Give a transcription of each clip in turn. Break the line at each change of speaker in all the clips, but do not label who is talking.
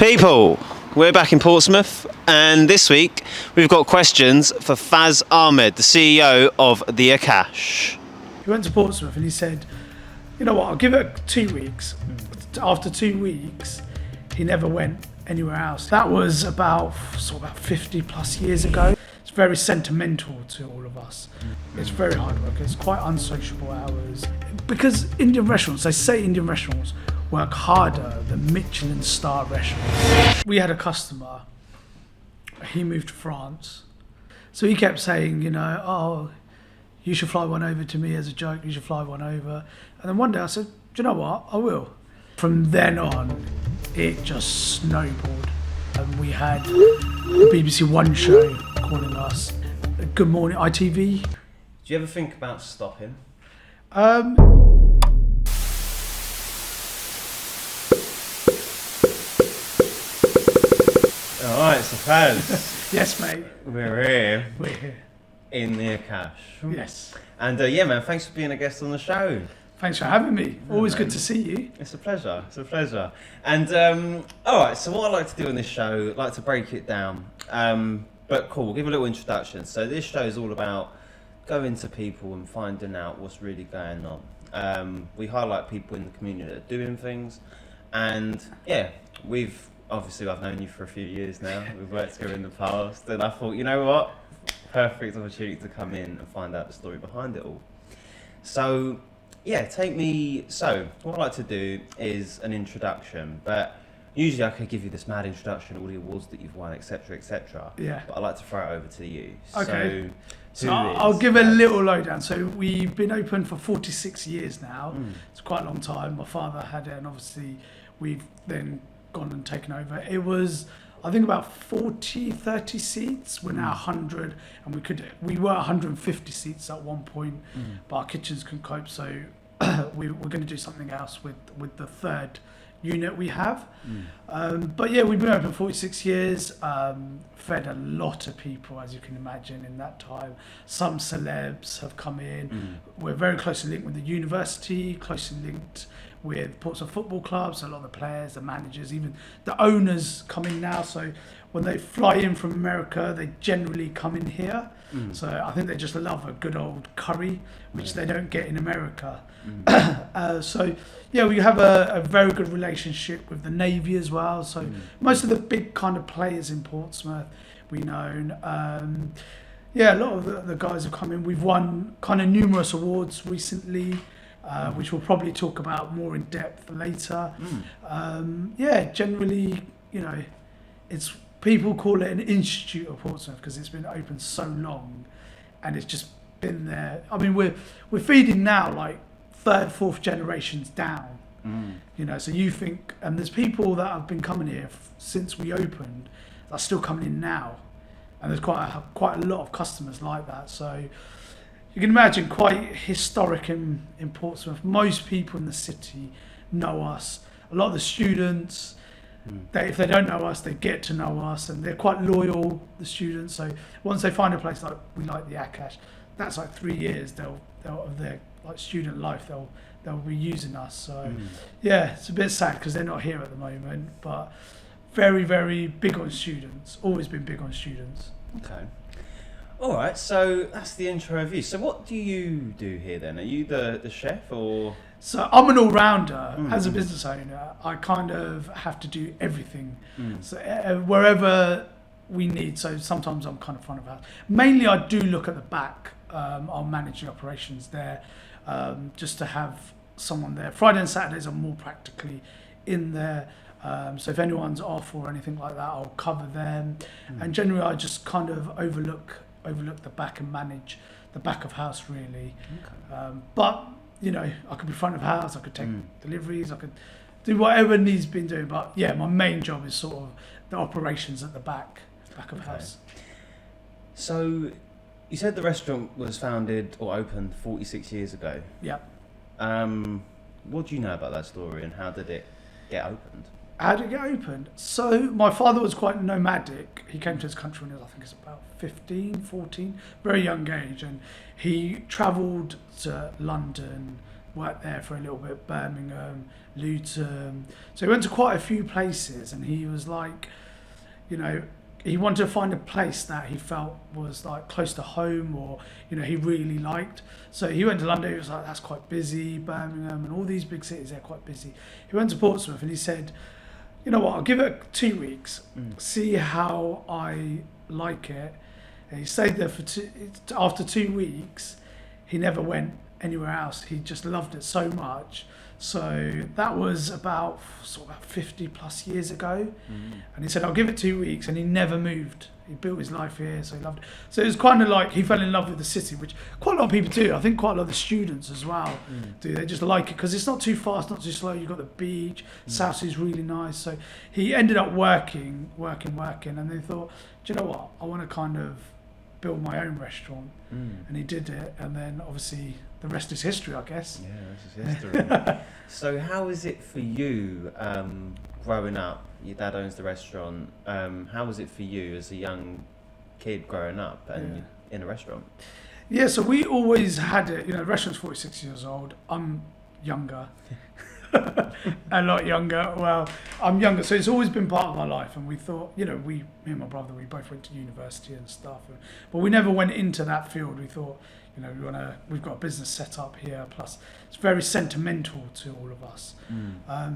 People, we're back in Portsmouth, and this week we've got questions for Faz Ahmed, the CEO of the Akash.
He went to Portsmouth and he said, you know what, I'll give it 2 weeks. After 2 weeks, he never went anywhere else. That was about 50 plus years ago. It's very sentimental to all of us. It's very hard work. It's quite unsociable hours. Because Indian restaurants, they say Indian restaurants work harder than Michelin star restaurants. We had a customer, he moved to France. So he kept saying, oh, you should fly one over to me as a joke, you should fly one over. And then one day I said, do you know what, I will. From then on, it just snowballed. And we had the BBC One show calling us, Good Morning ITV.
Do you ever think about stopping? Alright, so Faz.
Yes, mate.
We're here.
We're here.
In the Akash.
Yes.
And yeah, man, thanks for being a guest on the show.
Thanks for having me. Always good to see you.
It's a pleasure. It's a pleasure. And alright, so what I like to do on this show, I like to break it down. But cool, we'll give a little introduction. So this show is all about going to people and finding out what's really going on. We highlight people in the community that are doing things. And yeah, I've known you for a few years now. We've worked together in the past, and I thought, you know what? Perfect opportunity to come in and find out the story behind it all. So, yeah, So, what I like to do is an introduction, but usually I could give you this mad introduction, all the awards that you've won, etc., etc.
Yeah.
But I like to throw it over to you.
Okay. So I'll give a little lowdown. So we've been open for 46 years now. It's quite a long time. My father had it, and obviously we've then gone and taken over. It was, I think, about 30 seats. We're now 100, and we were 150 seats at one point, but our kitchens couldn't cope, so we're going to do something else with the third unit we have. But yeah, we've been open 46 years, fed a lot of people, as you can imagine, in that time. Some celebs have come in. We're very closely linked with the university, closely linked with Portsmouth Football Club, so a lot of the players, the managers, even the owners come in now. So when they fly in from America, they generally come in here. So I think they just love a good old curry, which they don't get in America. So yeah, we have a very good relationship with the Navy as well. So most of the big kind of players in Portsmouth we know. Yeah, a lot of the guys have come in. We've won kind of numerous awards recently, which we'll probably talk about more in depth later. Yeah, generally, it's people call it an institute of Portsmouth because it's been open so long, and it's just been there. I mean, we're feeding now like third, fourth generations down. So you think, and there's people that have been coming here since we opened that are still coming in now, and there's quite a lot of customers like that. So you can imagine quite historic in Portsmouth. Most people in the city know us. A lot of the students, if they don't know us, they get to know us, and they're quite loyal, the students. So once they find a place like we like the Akash, that's like 3 years they'll of their like student life they'll be using us. So yeah, it's a bit sad because they're not here at the moment, but very, very big on students. Always been big on students.
Okay. All right, so that's the intro of you. So what do you do here then? Are you the chef or?
So I'm an all-rounder. As a business owner, I kind of have to do everything. So wherever we need. So sometimes I'm kind of front of house. Mainly I do look at the back. I'll manage the operations there, just to have someone there. Friday and Saturdays I'm more practically in there. So if anyone's off or anything like that, I'll cover them. And generally I just kind of overlook the back and manage the back of house really. But I could be front of house, I could take deliveries, I could do whatever needs been doing. But yeah, my main job is sort of the operations at the back of house.
So you said the restaurant was founded or opened 46 years ago.
Yeah.
What do you know about that story, and how did it get opened?
How did it get opened? So my father was quite nomadic. He came to this country when he was, I think it's about 15, 14, very young age. And he travelled to London, worked there for a little bit, Birmingham, Luton. So he went to quite a few places, and he was like, you know, he wanted to find a place that he felt was like close to home, or, you know, he really liked. So he went to London. He was like, that's quite busy. Birmingham and all these big cities, they're quite busy. He went to Portsmouth, and he said, you know what, I'll give it 2 weeks, see how I like it. And he stayed there for after 2 weeks, he never went anywhere else. He just loved it so much. So that was about 50 plus years ago. And he said, I'll give it 2 weeks, and he never moved. He built his life here, so he loved it. So it was kind of like he fell in love with the city, which quite a lot of people do. I think quite a lot of the students as well do. They just like it because it's not too fast, not too slow. You've got the beach, South Sea's really nice. So he ended up working, and they thought, do you know what? I want to kind of build my own restaurant. And he did it, and then obviously the rest is history, I guess.
Yeah, the rest is history. So how is it for you growing up? Your dad owns the restaurant. How was it for you as a young kid growing up and in a restaurant?
Yeah, so we always had it. You know, the restaurant's 46 years old. I'm younger. A lot younger. Well, I'm younger, so it's always been part of our life. And we thought, you know, me and my brother, we both went to university and stuff, but we never went into that field. We thought, you know, we've got a business set up here. Plus, it's very sentimental to all of us.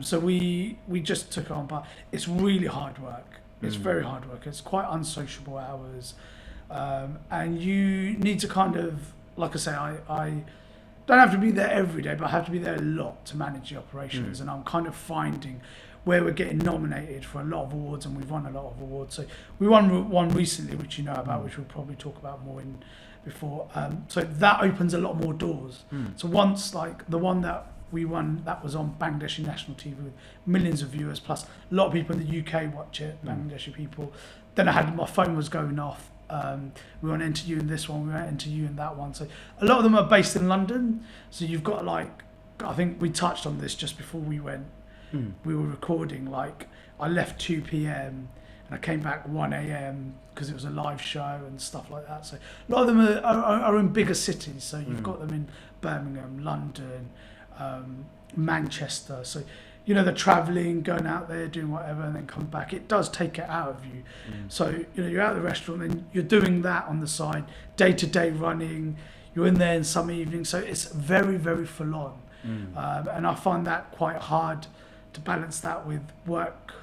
So we just took it on, but it's really hard work. It's very hard work. It's quite unsociable hours, and you need to kind of, like I say, I don't have to be there every day, but I have to be there a lot to manage the operations. And I'm kind of finding where we're getting nominated for a lot of awards, and we've won a lot of awards. So we won one recently, which you know about, which we'll probably talk about more in before. So that opens a lot more doors. So once, like the one that we won, that was on Bangladeshi national TV with millions of viewers, plus a lot of people in the UK watch it, Bangladeshi people. Then my phone was going off. We want to enter you in this one, we want to enter you in that one. So a lot of them are based in London. So you've got like, I think we touched on this just before we went. We were recording, like I left 2 p.m. and I came back 1 a.m. because it was a live show and stuff like that. So a lot of them are in bigger cities. So you've got them in Birmingham, London, Manchester. So, you know, they're travelling, going out there, doing whatever, and then come back. It does take it out of you. So, you know, you're at the restaurant and you're doing that on the side, day-to-day running. You're in there in some evenings. So it's very, very full on. And I find that quite hard to balance that with work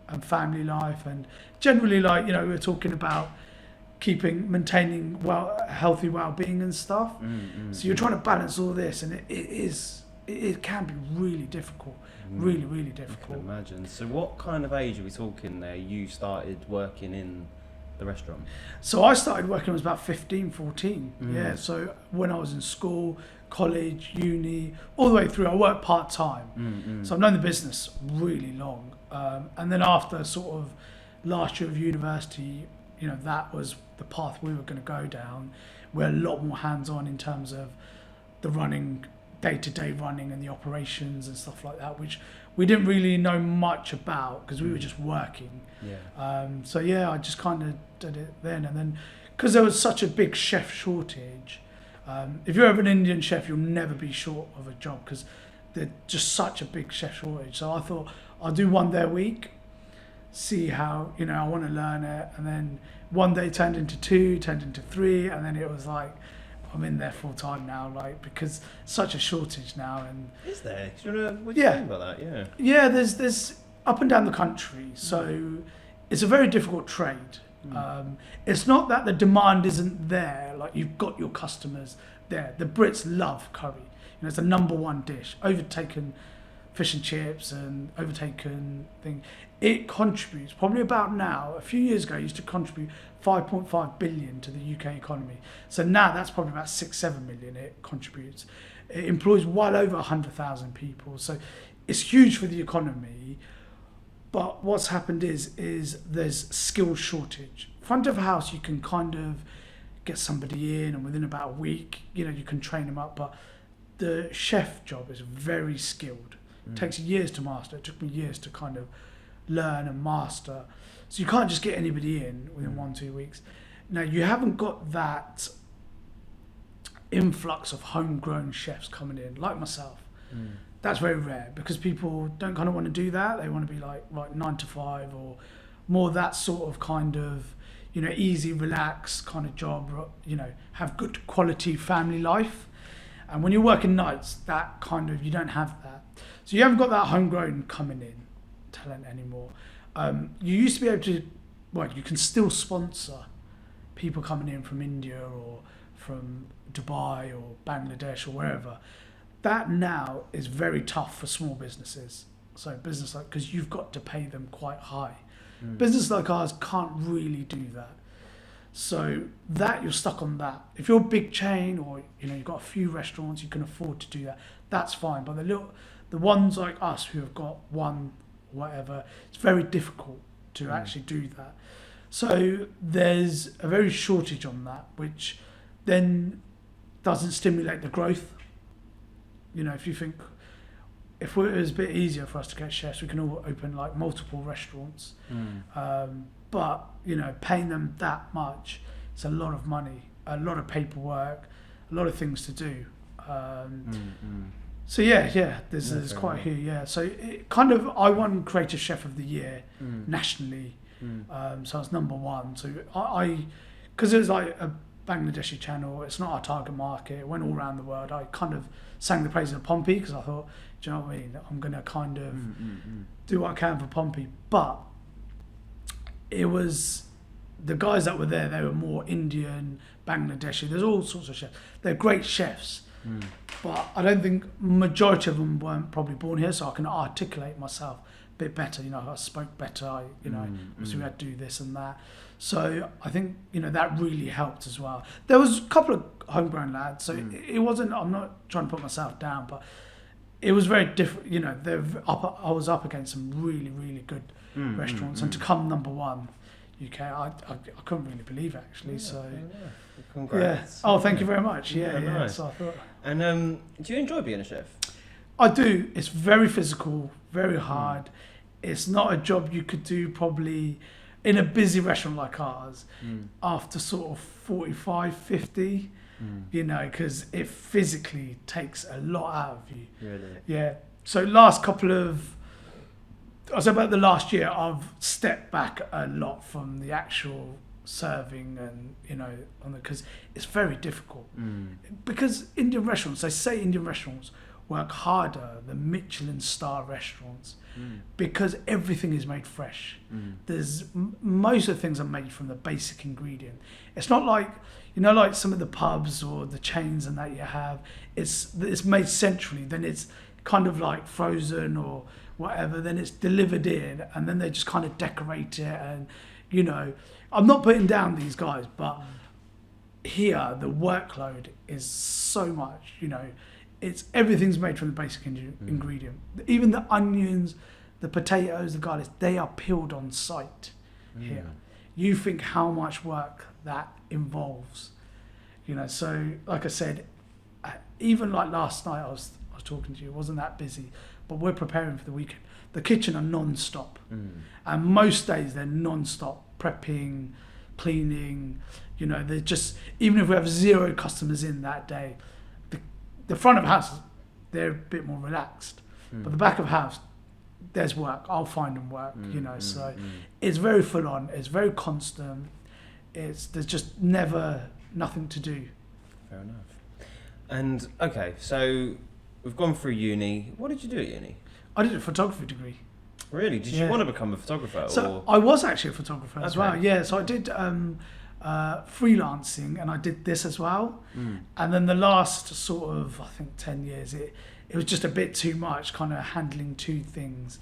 and family life. And generally, like, you know, we're talking about maintaining healthy well-being and stuff. So you're trying to balance all this, and it can be really difficult. Really, really difficult.
I can imagine. So what kind of age are we talking there? You started working in the restaurant?
So I started working when I was about 15, 14. Yeah, so when I was in school, college, uni, all the way through, I worked part-time. So I've known the business really long. And then after sort of last year of university, you know, that was the path we were going to go down. We're a lot more hands-on in terms of the running, day-to-day running and the operations and stuff like that, which we didn't really know much about because we were just working. So yeah, I just kind of did it then. And then because there was such a big chef shortage, if you're ever an Indian chef, you'll never be short of a job because there's just such a big chef shortage. So I thought I'll do 1 day a week, see how, you know, I want to learn it. And then 1 day turned into 2, turned into 3, and then it was like, I'm in there full time now, like, because such a shortage now. And
is there? What do you think about that?
Yeah, there's up and down the country. So it's a very difficult trade. It's not that the demand isn't there, like you've got your customers there. The Brits love curry. You know, it's the #1 dish, overtaken fish and chips and overtaken thing. It contributes probably about now, a few years ago, it used to contribute 5.5 billion to the UK economy. So now that's probably about 6-7 million it contributes. It employs well over 100,000 people. So it's huge for the economy. But what's happened is there's skill shortage. Front of house, you can kind of get somebody in and within about a week, you know, you can train them up. But the chef job is very skilled. It takes years to master. It took me years to kind of learn and master. So you can't just get anybody in within 1-2 weeks. Now, you haven't got that influx of homegrown chefs coming in, like myself. That's very rare because people don't kind of want to do that. They want to be like 9 to 5 or more that sort of kind of, you know, easy, relaxed kind of job, you know, have good quality family life. And when you're working nights, that kind of, you don't have that. So you haven't got that homegrown coming in talent anymore. You used to be able to, well, you can still sponsor people coming in from India or from Dubai or Bangladesh or wherever. That now is very tough for small businesses. So business like, because you've got to pay them quite high. Business like ours can't really do that. So that you're stuck on that. If you're a big chain or, you know, you've got a few restaurants, you can afford to do that. That's fine. But the ones like us who have got one, whatever, it's very difficult to actually do that. So there's a very shortage on that, which then doesn't stimulate the growth. You know, if you think, if it was a bit easier for us to get chefs, we can all open like multiple restaurants. But, you know, paying them that much, it's a lot of money, a lot of paperwork, a lot of things to do. So yeah, there's quite a few, yeah. So it kind of, I won Creative Chef of the Year nationally. So I was number one. So I because it was like a Bangladeshi channel, it's not our target market, it went all around the world. I kind of sang the praises of Pompey because I thought, do you know what I mean? I'm going to kind of do what I can for Pompey. But it was, the guys that were there, they were more Indian, Bangladeshi, there's all sorts of chefs. They're great chefs. But I don't think majority of them weren't probably born here, so I can articulate myself a bit better. You know, I spoke better, obviously we had to do this and that. So I think, you know, that really helped as well. There was a couple of homegrown lads, so it wasn't, I'm not trying to put myself down, but it was very different. You know, I was up against some really, really good restaurants, and to come number one UK, I couldn't really believe it actually. Yeah, so
congrats.
Yeah. Oh, thank you very much. Yeah.
Nice.
So I thought.
And do you enjoy being a chef?
I do. It's very physical, very hard. It's not a job you could do probably in a busy restaurant like ours after sort of 45, 50, you know, because it physically takes a lot out of you.
Really?
Yeah. So I say about the last year, I've stepped back a lot from the actual serving and, you know, because it's very difficult. Because Indian restaurants, they say Indian restaurants work harder than Michelin star restaurants because everything is made fresh. There's most of the things are made from the basic ingredient. It's not like, you know, like some of the pubs or the chains and that you have, it's made centrally, then it's kind of like frozen or whatever, then it's delivered in and then they just kind of decorate it. And, you know, I'm not putting down these guys, but here the workload is so much, you know, everything's made from the basic ingredient. Even the onions, the potatoes, the garlic, they are peeled on site here. You think how much work that involves, you know. So like I said, even like last night I was talking to you, it wasn't that busy, but we're preparing for the weekend. The kitchen are non-stop, and most days they're non-stop prepping, cleaning, you know. They're just, even if we have 0 customers in that day, the front of house, they're a bit more relaxed. But the back of house, there's work. I'll find them work, you know. So it's very full on. It's very constant. There's just never nothing to do.
Fair enough. And okay, so we've gone through uni. What did you do at uni?
I did a photography degree.
Really? Did you want to become a photographer?
So I was actually a photographer as well. Yeah. So I did freelancing, and I did this as well. And then the last sort of, I think, 10 years, it was just a bit too much, kind of handling 2 things.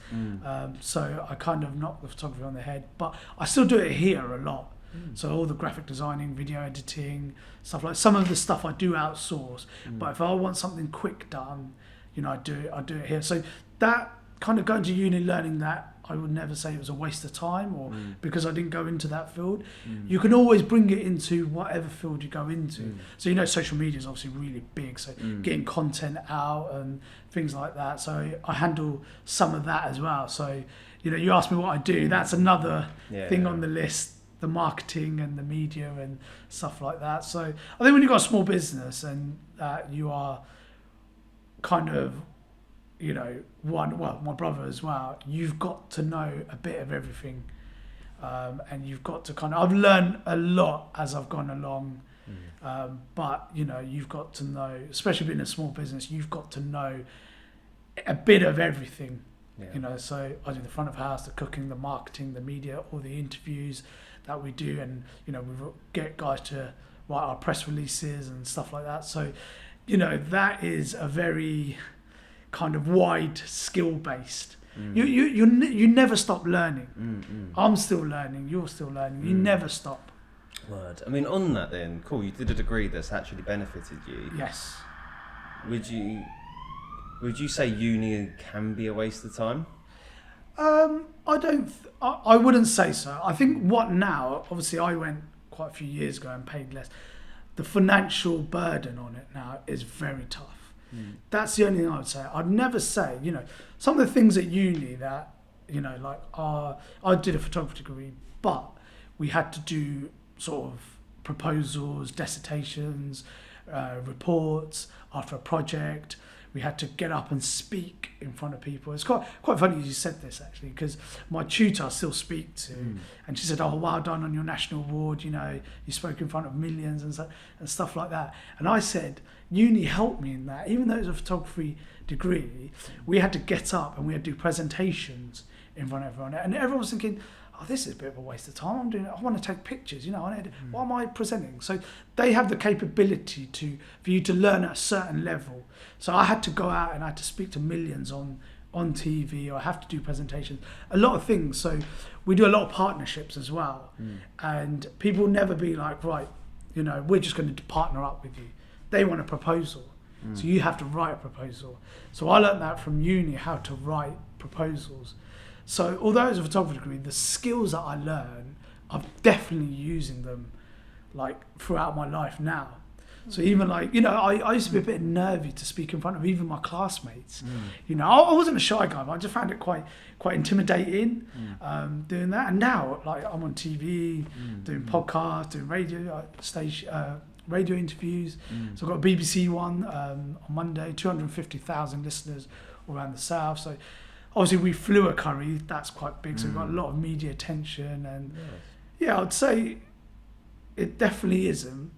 So I kind of knocked the photography on the head, but I still do it here a lot. So all the graphic designing, video editing, stuff like, some of the stuff I do outsource, but if I want something quick done, you know, I do it here. So that kind of going to uni, learning that, I would never say it was a waste of time or because I didn't go into that field. You can always bring it into whatever field you go into. So, you know, social media is obviously really big. So getting content out and things like that. So I handle some of that as well. So, you know, you asked me what I do. That's another thing on the list the marketing and the media and stuff like that. So I think when you've got a small business and you are kind of, you know, my brother as well, you've got to know a bit of everything. And you've got to I've learned a lot as I've gone along. But, you know, you've got to know, especially being a small business, you've got to know a bit of everything. Yeah. You know, so I do the front of house, the cooking, the marketing, the media, all the interviews that we do, and you know, we get guys to write our press releases and stuff like that. So, you know, that is a very kind of wide skill based. You never stop learning. I'm still learning. You're still learning. You never stop.
Word. I mean, on that then, cool. You did a degree that's actually benefited you.
Yes.
Would you say uni can be a waste of time?
I wouldn't say so. I think what now, obviously I went quite a few years ago and paid less. The financial burden on it now is very tough. That's the only thing I would say. I'd never say, you know, some of the things at uni that, you know, like I did a photography degree, but we had to do sort of proposals, dissertations, reports after a project. We had to get up and speak in front of people. It's quite funny you said this actually, because my tutor I still speak to, and she said, "Oh, well done on your national award. You know, you spoke in front of millions and stuff like that." And I said, uni helped me in that. Even though it was a photography degree, we had to get up and we had to do presentations in front of everyone, and everyone was thinking, "Oh, this is a bit of a waste of time. I want to take pictures, you know. What am I presenting?" So they have the capability for you to learn at a certain level. So I had to go out and I had to speak to millions on TV, or I have to do presentations, a lot of things. So we do a lot of partnerships as well. And people never be like, right, you know, we're just going to partner up with you. They want a proposal. So you have to write a proposal. So I learned that from uni, how to write proposals. So although it's a photography degree, the skills that I learned, I'm definitely using them like throughout my life now. So even like, you know, I used to be a bit nervy to speak in front of even my classmates. You know, I wasn't a shy guy, but I just found it quite intimidating doing that. And now, like, I'm on TV, doing podcasts, doing radio interviews. So I've got a BBC one on Monday, 250,000 listeners all around the south. So obviously we flew a curry, that's quite big, so we've got a lot of media attention, and yeah, I'd say it definitely isn't,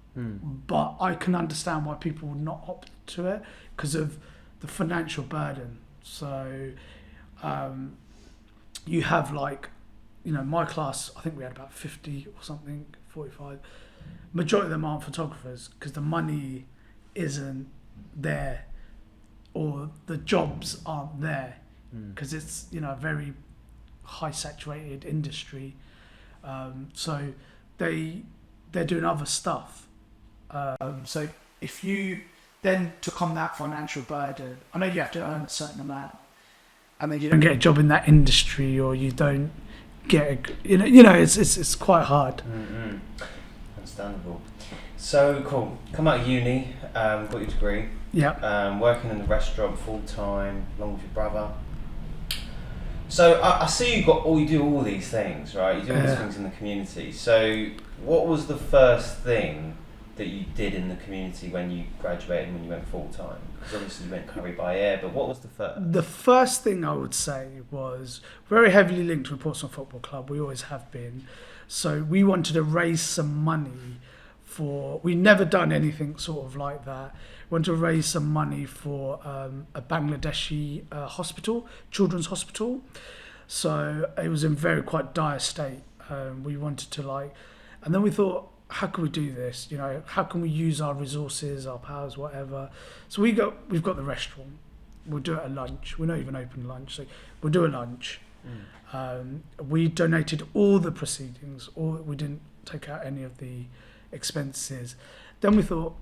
but I can understand why people would not opt to it because of the financial burden. So you have like, you know, my class, I think we had about 50 or something, 45. Majority of them aren't photographers because the money isn't there or the jobs aren't there. Because it's, you know, a very high saturated industry, so they're doing other stuff. So if you then took on that financial burden, I know you have to earn a certain amount, and then you don't get a job in that industry, or you don't get you know it's quite hard.
Understandable. So cool. Come out of uni, got your degree.
Yeah.
Working in the restaurant full time, along with your brother. So I see you do all these things, right? You do all these things in the community. So what was the first thing that you did in the community when you graduated and when you went full time? Because obviously you went curry by air, but what was the first? The
first thing I would say was very heavily linked with Portsmouth Football Club. We always have been. So we wanted to raise some money we'd never done anything sort of like that. We wanted to raise some money for a Bangladeshi hospital, children's hospital. So it was in very quite dire state. We wanted to and then we thought, how can we do this? You know, how can we use our resources, our powers, whatever? So we've got the restaurant. We'll do it at lunch. We're not even open lunch, so we'll do a lunch. We donated all the proceedings, we didn't take out any of the expenses. Then we thought,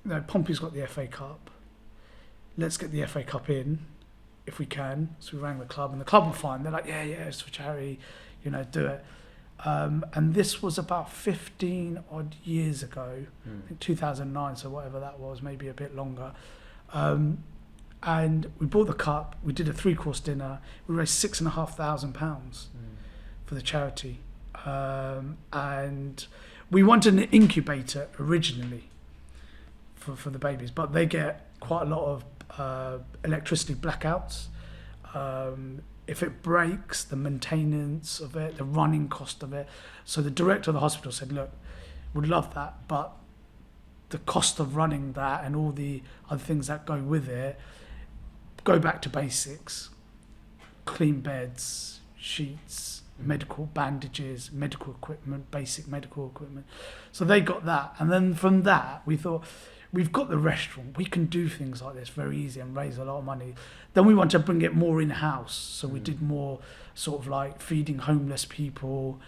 no, Pompey's got the FA Cup. Let's get the FA Cup in if we can. So we rang the club, and the club were fine. They're like, yeah, it's for charity, you know, do it. And this was about 15 odd years ago, I think 2009, so whatever that was, maybe a bit longer. And we bought the cup, we did a 3-course dinner, we raised £6,500 for the charity. and we wanted an incubator originally for the babies, but they get quite a lot of electricity blackouts. If it breaks, the maintenance of it, the running cost of it. So the director of the hospital said, look, we'd love that, but the cost of running that and all the other things that go with it, go back to basics. Clean beds, sheets, medical bandages, medical equipment, basic medical equipment. So they got that. And then from that, we thought, we've got the restaurant, we can do things like this very easy and raise a lot of money. Then we want to bring it more in-house. So we did more sort of like feeding homeless people,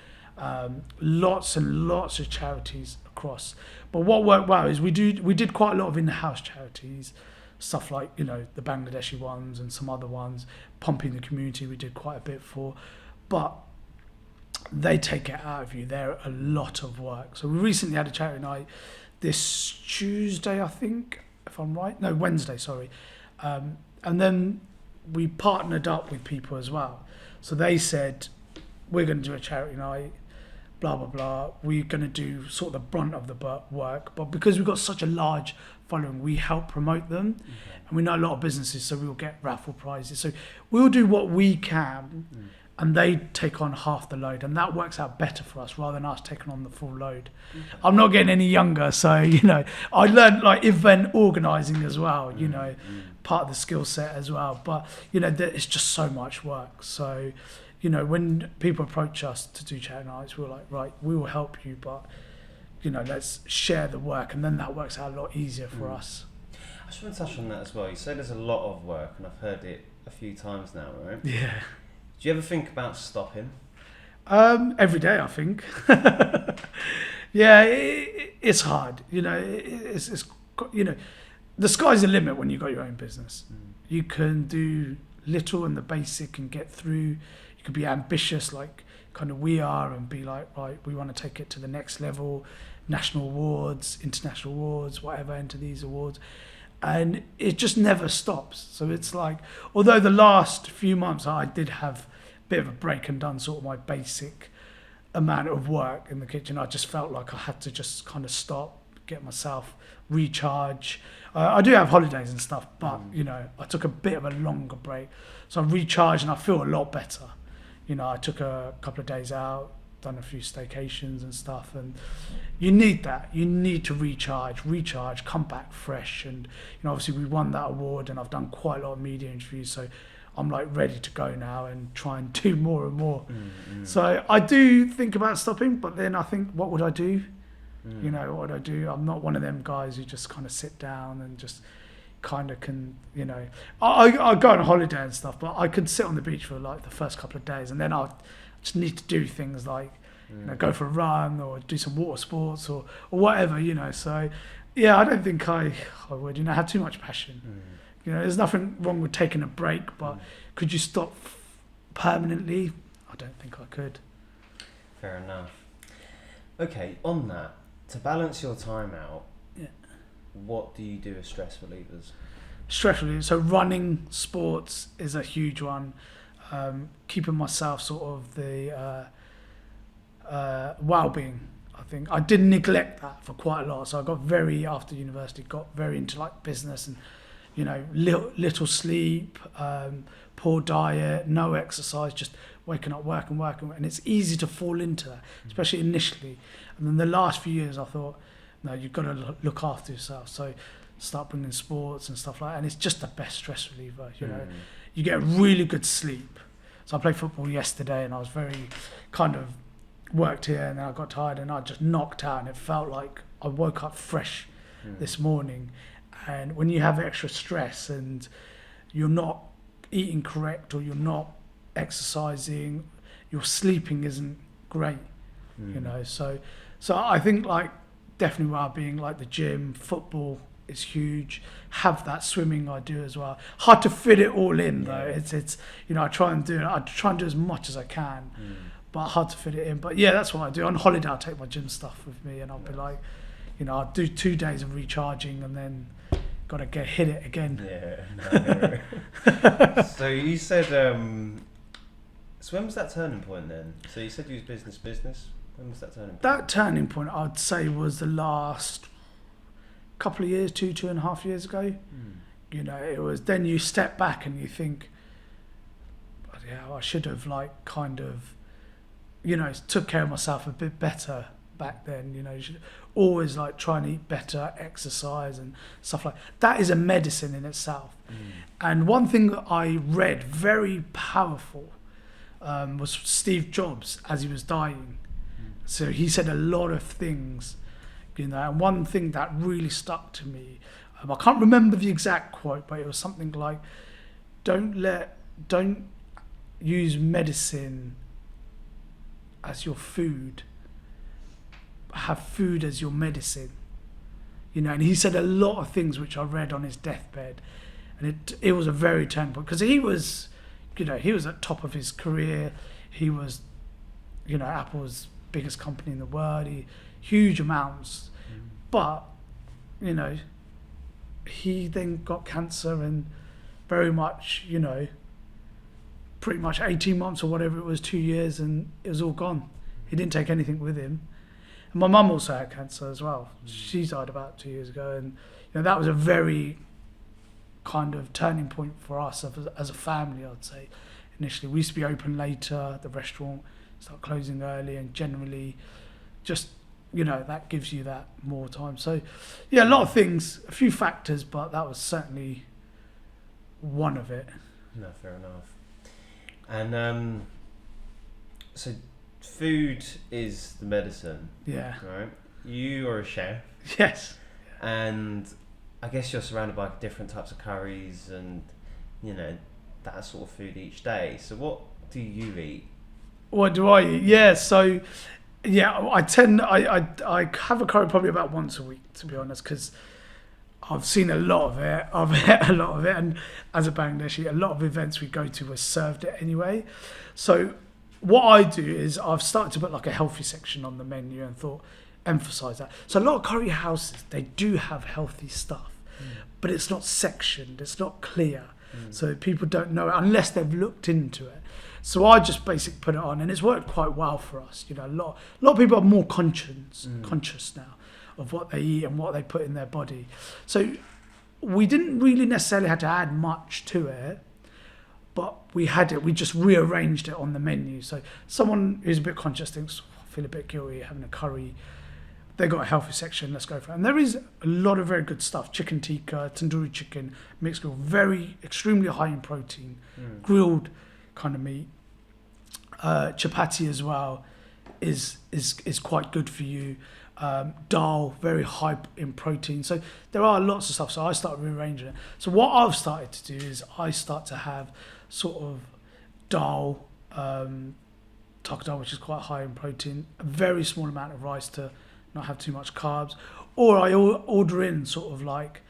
lots and lots of charities across. But what worked well is we did quite a lot of in-house charities, stuff like, you know, the Bangladeshi ones and some other ones, pumping the community we did quite a bit for. But they take it out of you. They're a lot of work. So we recently had a charity night this Tuesday, I think, if I'm right. No, Wednesday, sorry. And then we partnered up with people as well. So they said, we're going to do a charity night, blah, blah, blah. We're going to do sort of the brunt of the work. But because we've got such a large following, we help promote them. Okay. And we know a lot of businesses, so we'll get raffle prizes. So we'll do what we can, and they take on half the load. And that works out better for us rather than us taking on the full load. Okay. I'm not getting any younger, so, you know, I learned like event organising as well, you know, part of the skill set as well. But, you know, it's just so much work. So, you know, when people approach us to do charity nights, we're like, right, we will help you, but, you know, let's share the work, and then that works out a lot easier for us.
I just want to touch on that as well. You say there's a lot of work, and I've heard it a few times now, right?
Yeah.
Do you ever think about stopping?
Every day, I think. Yeah, it's hard. You know, it's you know, the sky's the limit when you've got your own business. You can do little and the basic and get through. You can be ambitious like kind of we are and be like, right, we want to take it to the next level, national awards, international awards, whatever, enter these awards. And it just never stops. So it's like, although the last few months I did have a bit of a break and done sort of my basic amount of work in the kitchen, I just felt like I had to just kind of stop, get myself recharge. I do have holidays and stuff, but you know, I took a bit of a longer break, so I recharged and I feel a lot better. You know, I took a couple of days out, done a few staycations and stuff, and you need that. You need to recharge, come back fresh. And you know, obviously we won that award, and I've done quite a lot of media interviews, so I'm like ready to go now and try and do more and more. So I do think about stopping, but then I think, what would I do? You know, what would I do? I'm not one of them guys who just kind of sit down and just kind of can, you know, I go on holiday and stuff, but I could sit on the beach for like the first couple of days, and then I just need to do things like, you know, go for a run or do some water sports or whatever, you know. So yeah, I don't think I would, you know, I have too much passion. You know, there's nothing wrong with taking a break, but could you stop permanently? I don't think I could.
Fair enough. Okay, on that, to balance your time out, what do you do as stress relievers?
Stress relievers, so running, sports is a huge one. Keeping myself sort of the well-being, I think. I did neglect that for quite a lot, so I got after university, got very into like business and, you know, little sleep, poor diet, no exercise, just waking up, working, and it's easy to fall into that, especially initially. And then the last few years I thought, no, you've got to look after yourself. So start bringing sports and stuff like that, and it's just the best stress reliever, you know. You get really good sleep. So I played football yesterday, and I was very kind of worked here, and then I got tired, and I just knocked out, and it felt like I woke up fresh this morning. And when you have extra stress and you're not eating correct or you're not exercising, your sleeping isn't great, you know. So I think like definitely well-being, like the gym, football is huge. Have that swimming I do as well. Hard to fit it all in though. It's you know, I try and do as much as I can, but hard to fit it in. But yeah, that's what I do. On holiday I'll take my gym stuff with me, and I'll be like, you know, I'll do 2 days of recharging and then got to hit it again.
Yeah. No. So you said So when was that turning point then? So you said you was business. When was that turning point?
That turning point, I'd say, was the last couple of years, 2.5 years ago. You know, it was then you step back and you think, yeah, I should have took care of myself a bit better back then. You know, you should always try and eat better, exercise and stuff like that. Is a medicine in itself. And one thing that I read very powerful was Steve Jobs as he was dying. So he said a lot of things, you know, and one thing that really stuck to me, I can't remember the exact quote, but it was something like, don't use medicine as your food, have food as your medicine. You know, and he said a lot of things which I read on his deathbed, and it was a very turning point, because he was, you know, he was at top of his career. He was, you know, Apple's biggest company in the world, huge amounts, but, you know, he then got cancer, and very much, you know, pretty much 18 months or whatever it was, 2 years, and it was all gone. He didn't take anything with him. And my mum also had cancer as well. She died about 2 years ago, and you know, that was a very kind of turning point for us as a family, I'd say. Initially, we used to be open later, the restaurant started closing early, and generally just, you know, that gives you that more time. So yeah, a lot of things, a few factors, but that was certainly one of it.
No, fair enough. And so food is the medicine.
Yeah.
Right? You are a chef.
Yes.
And I guess you're surrounded by different types of curries and, you know, that sort of food each day. So what do you eat?
What do I eat? Yeah, so yeah, I have a curry probably about once a week, to be honest, because I've seen a lot of it. I've had a lot of it, and as a Bangladeshi, a lot of events we go to were served it anyway. So what I do is I've started to put like a healthy section on the menu and thought emphasize that. So a lot of curry houses, they do have healthy stuff, but it's not sectioned, it's not clear. So people don't know it unless they've looked into it. So I just basically put it on, and it's worked quite well for us. You know, a lot of people are more conscious now of what they eat and what they put in their body. So we didn't really necessarily have to add much to it, but we just rearranged it on the menu. So someone who's a bit conscious thinks, I feel a bit guilty having a curry. They got a healthy section, let's go for it. And there is a lot of very good stuff. Chicken tikka, tandoori chicken, mixed grill, extremely high in protein, grilled kind of meat. Chapati as well is quite good for you. Dal, very high in protein. So there are lots of stuff. So I started rearranging it. So what I've started to do is I start to have sort of dal, taka dal, which is quite high in protein, a very small amount of rice to not have too much carbs, or I order in sort of like,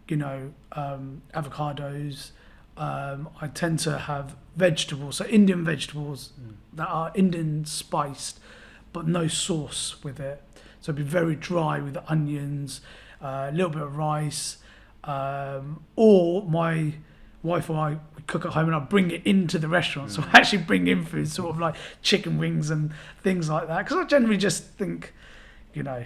you know, avocados. I tend to have vegetables, so Indian vegetables that are Indian spiced, but no sauce with it. So it'd be very dry with the onions, a little bit of rice, or my wife or I we cook at home and I bring it into the restaurant. So I actually bring in food, sort of like chicken wings and things like that, because I generally just think, you know,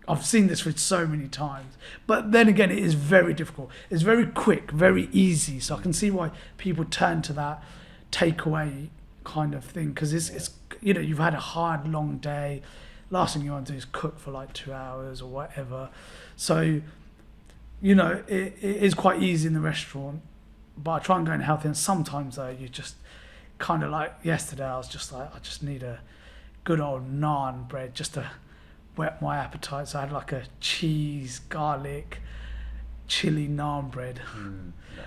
I've seen this food so many times, but then again, it is very difficult. It's very quick, very easy. So I can see why people turn to that takeaway kind of thing, because it's you know, you've had a hard, long day. Last thing you want to do is cook for like 2 hours or whatever. So, you know, it is quite easy in the restaurant, but I try and go in healthy. And sometimes though, you just kind of like yesterday, I was just like, I just need a good old naan bread just to whet my appetite. So I had like a cheese, garlic, chili naan bread.
Nice.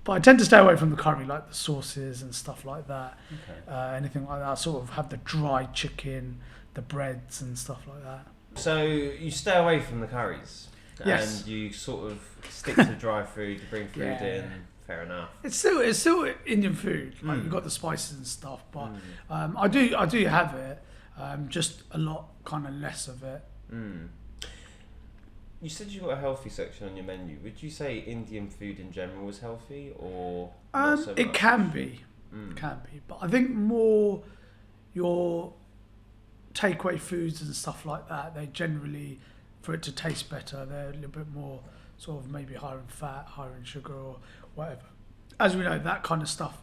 But I tend to stay away from the curry, like the sauces and stuff like that.
Okay.
Anything like that. I sort of have the dried chicken, the breads and stuff like that.
So you stay away from the curries,
Yes.
and you sort of stick to dry food. You bring food
Yeah.
in. Fair enough.
It's still Indian food. Like you've got the spices and stuff, but I do have it. Just a lot kind of less of it.
You said you got a healthy section on your menu. Would you say Indian food in general is healthy, or not so
It
much?
can be. can be. But I think more your takeaway foods and stuff like that, they generally, for it to taste better, they're a little bit more sort of maybe higher in fat, higher in sugar or whatever. As we know, that kind of stuff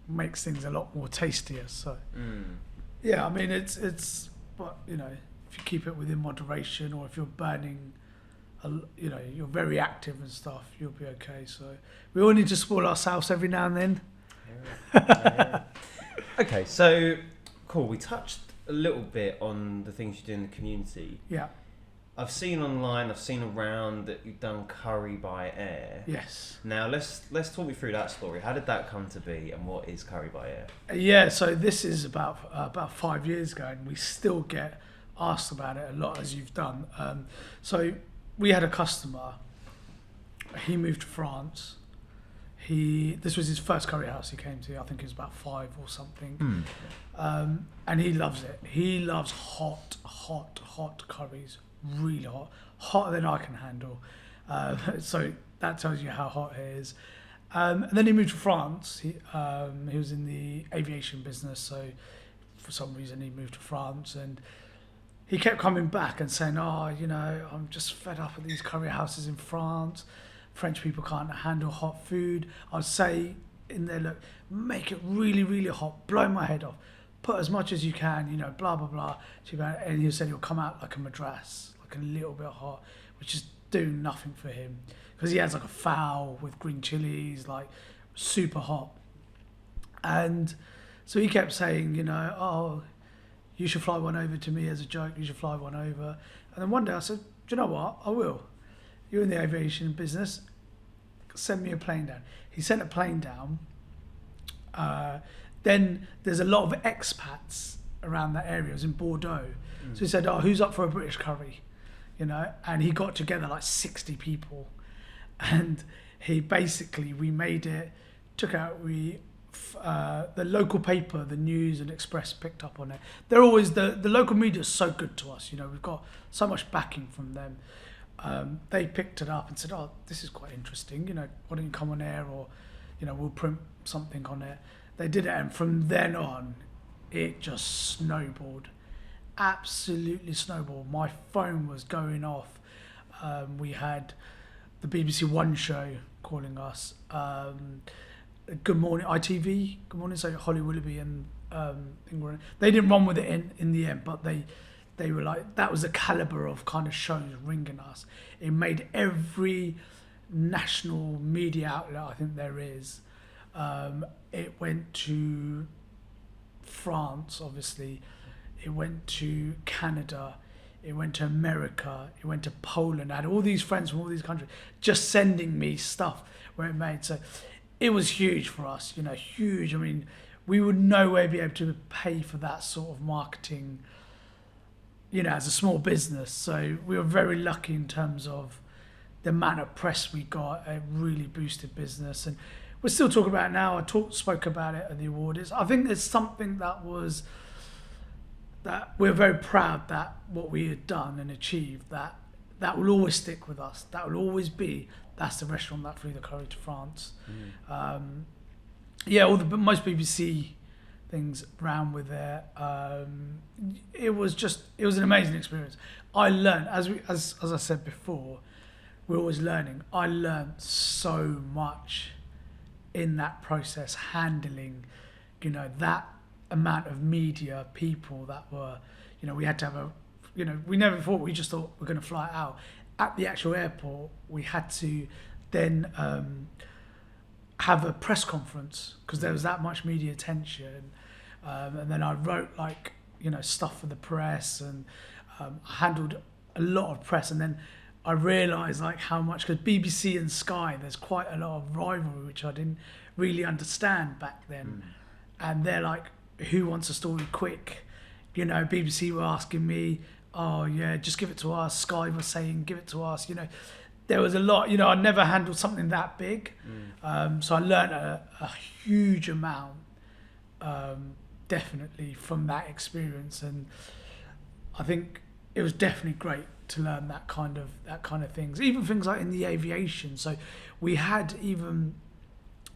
makes things a lot more tastier. So yeah, I mean it's but you know, if you keep it within moderation, or if you're burning you know, you're very active and stuff, you'll be okay. So we all need to spoil ourselves every now and then.
Yeah. Okay, so cool. We touched a little bit on the things you do in the community.
Yeah.
I've seen online, I've seen around that you've done Curry by Air.
Yes.
Now let's talk me through that story. How did that come to be, and what is Curry by Air?
Yeah, so this is about 5 years ago, and we still get asked about it a lot, as you've done. So we had a customer. He moved to France. This was his first curry house he came to. I think he was about 5 or something. And he loves it. He loves hot curries, really hot, hotter than I can handle. So that tells you how hot it is. And then he moved to France. He was in the aviation business, so for some reason he moved to France, and he kept coming back and saying, "Oh, you know, I'm just fed up with these curry houses in France. French people can't handle hot food." I'd say in there, look, make it really, really hot, blow my head off, put as much as you can, you know, blah, blah, blah. And he said it'll come out like a madras, like a little bit hot, which is doing nothing for him. Because he has like a fowl with green chilies, like super hot. And so he kept saying, you know, "Oh, you should fly one over to me as a joke, you should fly one over." And then one day I said, "Do you know what? I will. You're in the aviation business, send me a plane down." He sent a plane down. Then there's a lot of expats around that area. It was in Bordeaux. So he said, "Oh, who's up for a British curry?" You know, and he got together like 60 people. And we made it, took out, the local paper, the News and Express picked up on it. They're always, the local media is so good to us, you know, we've got so much backing from them. They picked it up and said, "Oh, this is quite interesting, you know, why don't you come on air, or, you know, we'll print something on it." They did it, and from then on, it just snowballed. Absolutely snowballed. My phone was going off. We had the BBC One show calling us. Good Morning, ITV, Good Morning, so Holly Willoughby and they didn't run with it in the end, but they were like, that was the caliber of kind of shows ringing us. It made every national media outlet I think there is. It went to France, obviously. It went to Canada. It went to America. It went to Poland. I had all these friends from all these countries just sending me stuff where it made. So it was huge for us, you know, huge. I mean, we would nowhere be able to pay for that sort of marketing, you know, as a small business. So we were very lucky in terms of the amount of press we got. It really boosted business. And we're still talking about it now. I spoke about it at the awards. I think it's something that we're very proud that what we had done and achieved, that will always stick with us. That will always be, that's the restaurant that flew the curry to France. Yeah, most BBC things ran with it. It was an amazing experience. I learned, as I said before, we're always learning. I learned so much in that process, handling, you know, that amount of media people that were, you know, we had to have we just thought we're going to fly out. At the actual airport, we had to then have a press conference because there was that much media attention. And then I wrote, like, you know, stuff for the press, and I handled a lot of press. And then I realised, like, how much, because BBC and Sky, there's quite a lot of rivalry, which I didn't really understand back then. And they're like, "Who wants a story quick?" You know, BBC were asking me, "Oh yeah, just give it to us." Sky was saying, "Give it to us." You know, there was a lot. You know, I never handled something that big, so I learned a huge amount, definitely from that experience. And I think it was definitely great to learn that kind of things. Even things like in the aviation. So we had, even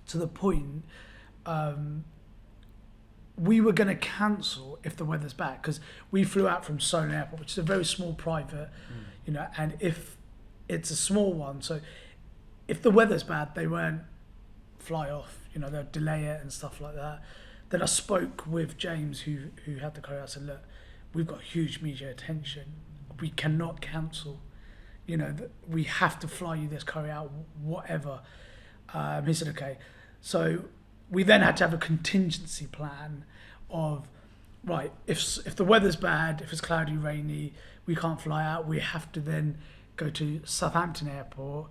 to the point, we were going to cancel if the weather's bad, because we flew out from Solent Airport, which is a very small private, and if it's a small one, so if the weather's bad, they won't fly off, they'll delay it and stuff like that. Then I spoke with James, who had the carry out. I said, look, we've got huge media attention. We cannot cancel. We have to fly you this carry out, whatever. He said, okay. So we then had to have a contingency plan of, right, if the weather's bad, if it's cloudy, rainy, we can't fly out, we have to then go to Southampton Airport,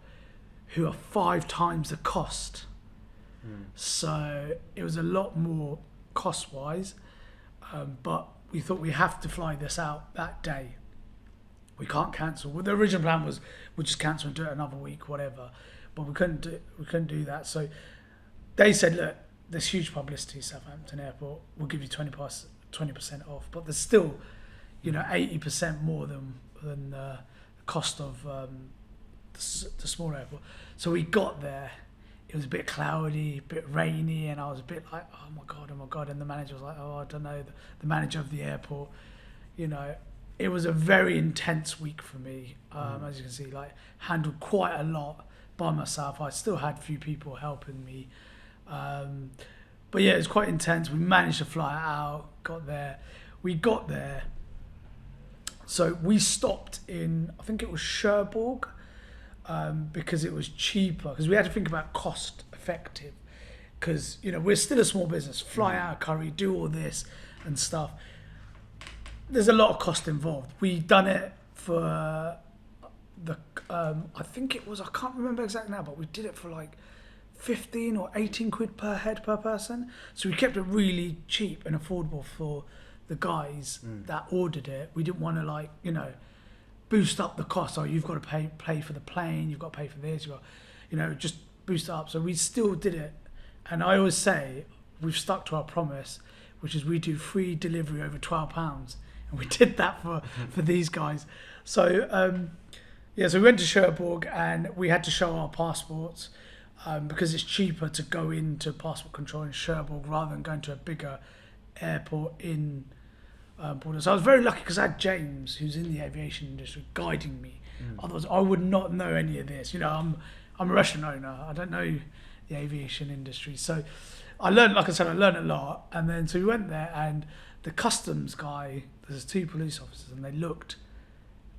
who are 5 times the cost. So it was a lot more cost-wise, but we thought we have to fly this out that day. We can't cancel. Well, the original plan was we'll just cancel and do it another week, whatever. But we couldn't do that. So they said, look, there's huge publicity at Southampton Airport. We'll give you 20% off. But there's still, 80% more than the cost of the small airport. So we got there. It was a bit cloudy, a bit rainy, and I was a bit like, oh my God. And the manager was like, oh, I don't know, the manager of the airport. It was a very intense week for me. As you can see, handled quite a lot by myself. I still had a few people helping me. But yeah, it was quite intense. We managed to fly out, We got there. So we stopped in, I think it was Cherbourg, because it was cheaper. Because we had to think about cost effective. Because, we're still a small business. Fly out, curry, do all this and stuff. There's a lot of cost involved. We done it for I think it was, I can't remember exactly now, but we did it for 15 or 18 quid per head per person. So we kept it really cheap and affordable for the guys that ordered it. We didn't want to boost up the cost. Oh, you've got to pay for the plane, you've got to pay for this, you've got, just boost it up. So we still did it. And I always say we've stuck to our promise, which is we do free delivery over £12. And we did that for these guys. So, so we went to Cherbourg and we had to show our passports because it's cheaper to go into passport control in Cherbourg rather than going to a bigger airport in Portsmouth. So I was very lucky because I had James, who's in the aviation industry, guiding me. Otherwise, I would not know any of this. I'm a restaurant owner. I don't know the aviation industry. So I learned, like I said, a lot. And then so we went there and the customs guy, there's 2 police officers, and they looked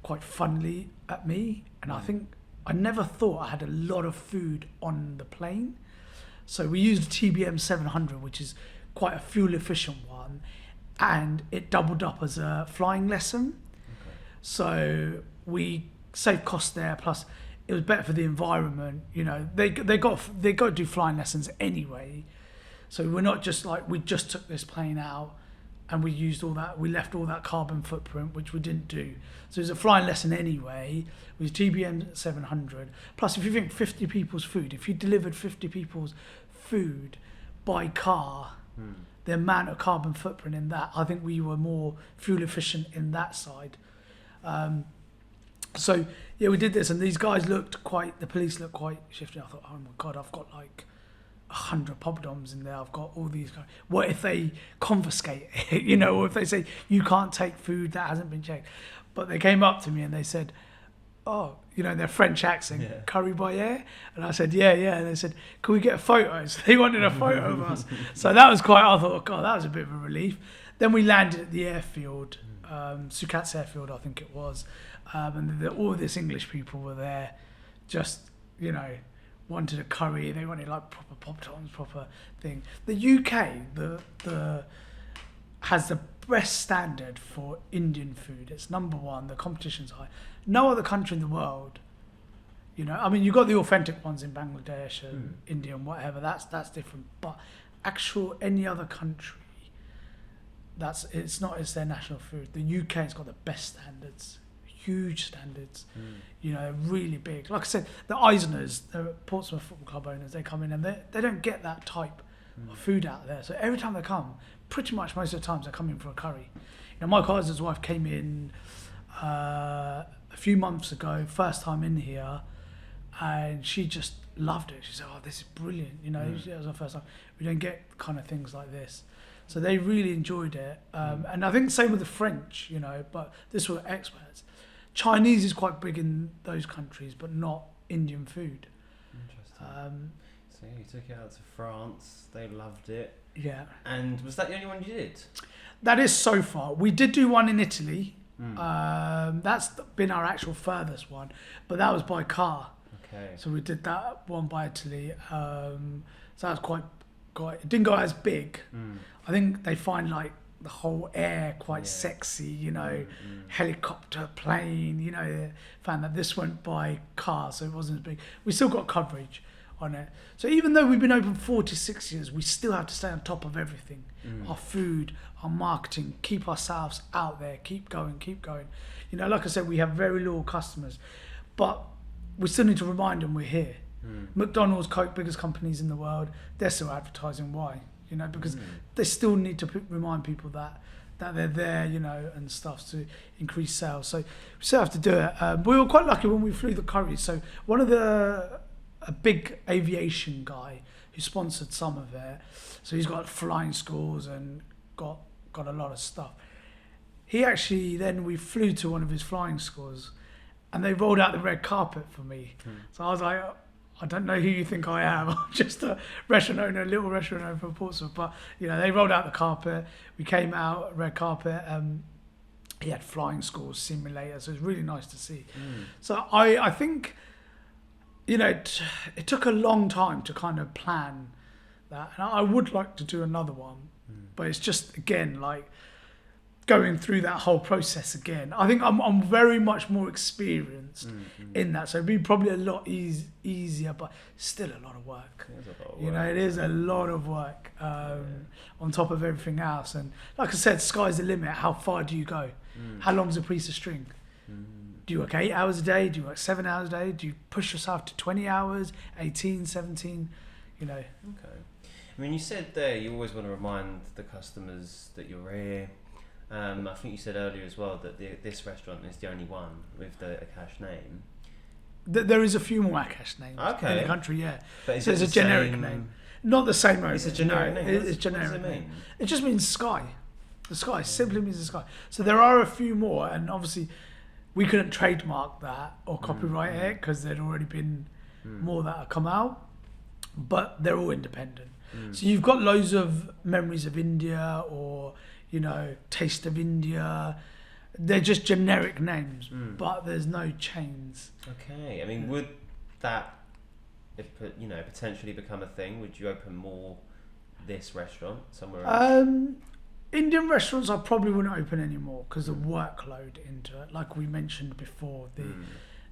quite funnily at me. And I think I never thought I had a lot of food on the plane. So we used a TBM 700, which is quite a fuel efficient one, and it doubled up as a flying lesson. Okay. So we saved costs there. Plus, it was better for the environment. They got to do flying lessons anyway. So we're not just we just took this plane out and we used all that, we left all that carbon footprint, which we didn't do. So it was a flying lesson anyway, with TBM 700. Plus, if you think 50 people's food, if you delivered 50 people's food by car, the amount of carbon footprint in that, I think we were more fuel efficient in that side. So yeah, we did this, and these guys the police looked quite shifty. I thought, oh my God, I've got 100 poppadoms in there. I've got all these guys. What if they confiscate it? Or if they say you can't take food that hasn't been checked? But they came up to me and they said, oh, their French accent, curry by air? And I said, yeah. And they said, can we get a photo? So they wanted a photo of us. So that was I thought, oh God, that was a bit of a relief. Then we landed at the airfield, Sukats airfield, I think it was. And all this English people were there, just, wanted a curry. They wanted proper pop-tarts, proper thing. The UK has the best standard for Indian food. It's number 1. The competition's high. No other country in the world, you've got the authentic ones in Bangladesh and India and whatever. That's different. But any other country, it's their national food. The UK's got the best standards. Huge standards, really big. Like I said, the Eisners, the Portsmouth Football Club owners, they come in and they don't get that type of food out there. So every time they come, pretty much most of the times they come in for a curry. Michael Eisner's wife came in a few months ago, first time in here, and she just loved it. She said, "Oh, this is brilliant." You know, it was our first time. We don't get kind of things like this, so they really enjoyed it. And I think same with the French, you know, but this were experts. Chinese is quite big in those countries, but not Indian food.
Interesting. So you took it out to France. They loved it.
Yeah.
And was that the only one you did?
That is so far. We did do one in Italy. That's been our actual furthest one, but that was by car.
Okay.
So we did that one by Italy. So that was quite. It didn't go as big. I think they find like the whole air quite sexy, you know, helicopter, plane, you know. They found that this went by car, so it wasn't as big. We still got coverage on it. So even though we've been open 46 years, we still have to stay on top of everything. Our food, our marketing, keep ourselves out there, keep going. You know, like I said, we have very loyal customers, but we still need to remind them we're here. McDonald's, Coke, biggest companies in the world, they're still advertising. Why? You know, because they still need to remind people that they're there, you know, and stuff to increase sales. So we still have to do it. We were quite lucky when we flew the curries. So one of a big aviation guy who sponsored some of it. So he's got flying schools and got a lot of stuff. He actually, then we flew to one of his flying schools and they rolled out the red carpet for me. So I was like, I don't know who you think I am. I'm just a restaurant owner, a little restaurant owner from Portsmouth. But, you know, they rolled out the carpet. We came out, red carpet. He had flying schools, simulators. So it was really nice to see. So I think, you know, it took a long time to kind of plan that. And I would like to do another one. But it's just, again, like going through that whole process again. I think I'm very much more experienced in that, so it'd be probably a lot easier, but still a lot of work. You know, it is a lot of work on top of everything else. And like I said, sky's the limit. How far do you go? How long's a piece of string? Do you work 8 hours a day? Do you work 7 hours a day? Do you push yourself to 20 hours, 18, 17? You know.
Okay. I mean, you said there you always want to remind the customers that you're here. I think you said earlier as well that this restaurant is the only one with the Akash name.
There is a few more Akash names in the country, yeah.
But
so it's a generic name. Not the same owner.
It's a generic name.
It's generic.
What does it mean?
It just means sky. The sky simply means the sky. So there are a few more, and obviously we couldn't trademark that or copyright it because there'd already been more that have come out, but they're all independent. So you've got loads of memories of India or, you know, Taste of India. They're just generic names, but there's no chains.
Okay. I mean, would that, you know, potentially become a thing? Would you open more this restaurant somewhere else?
Indian restaurants I probably wouldn't open anymore because the workload into it. Like we mentioned before,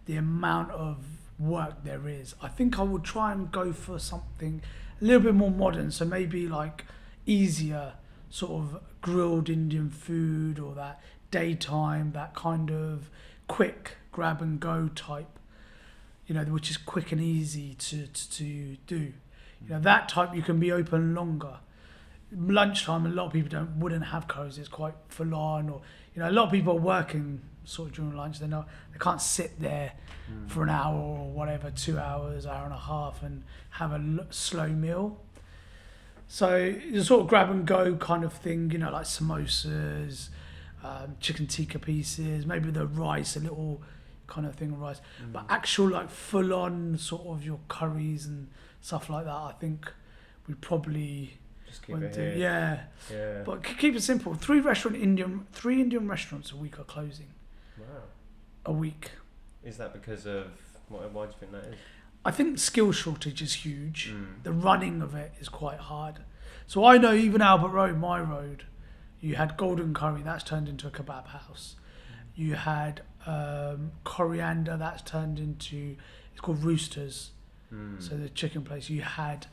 the amount of work there is. I think I would try and go for something a little bit more modern. So maybe like easier sort of grilled Indian food or that daytime, that kind of quick grab and go type, you know, which is quick and easy to do. You know, that type you can be open longer. Lunchtime, a lot of people wouldn't have curries. It's quite full on, or, you know, a lot of people are working sort of during lunch. They can't sit there for an hour or whatever, 2 hours, hour and a half, and have a slow meal. So it's a sort of grab and go kind of thing, you know, like samosas, chicken tikka pieces, maybe the rice, a little kind of thing of rice. But actual like full on sort of your curries and stuff like that, I think we probably
just keep it here.
Yeah. But keep it simple. 3 Indian restaurants a week are closing.
Wow.
A week.
Is that because of why do you think that is?
I think skill shortage is huge. The running of it is quite hard. So I know even Albert Road, my road, you had Golden Curry, that's turned into a kebab house. You had Coriander, that's turned into, it's called Roosters. So the chicken place. You had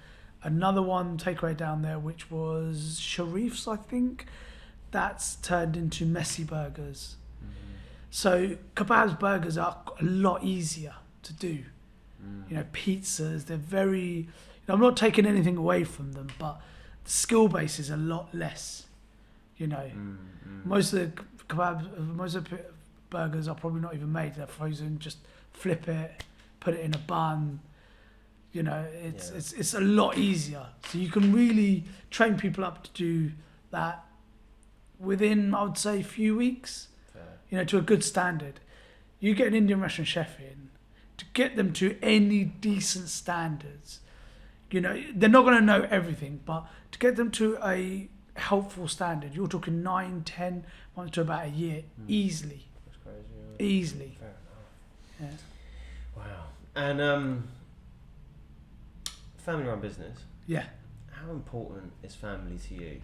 another one takeaway down there, which was Sharif's, I think. That's turned into Messy Burgers. So kebabs, burgers are a lot easier to do. You know, pizzas, they're very, you know, I'm not taking anything away from them, but the skill base is a lot less, you know. Most of the kebabs, most of the burgers are probably not even made. They're frozen, just flip it, put it in a bun. You know, it's a lot easier. So you can really train people up to do that within, I would say, a few weeks.
Fair.
You know, to a good standard. You get an Indian restaurant chef in, to get them to any decent standards, you know, they're not going to know everything, but to get them to a helpful standard, you're talking 9, 10 months to about a year, easily.
That's crazy.
Easily.
Fair enough.
Yeah.
Wow. And family-run business.
Yeah.
How important is family to you?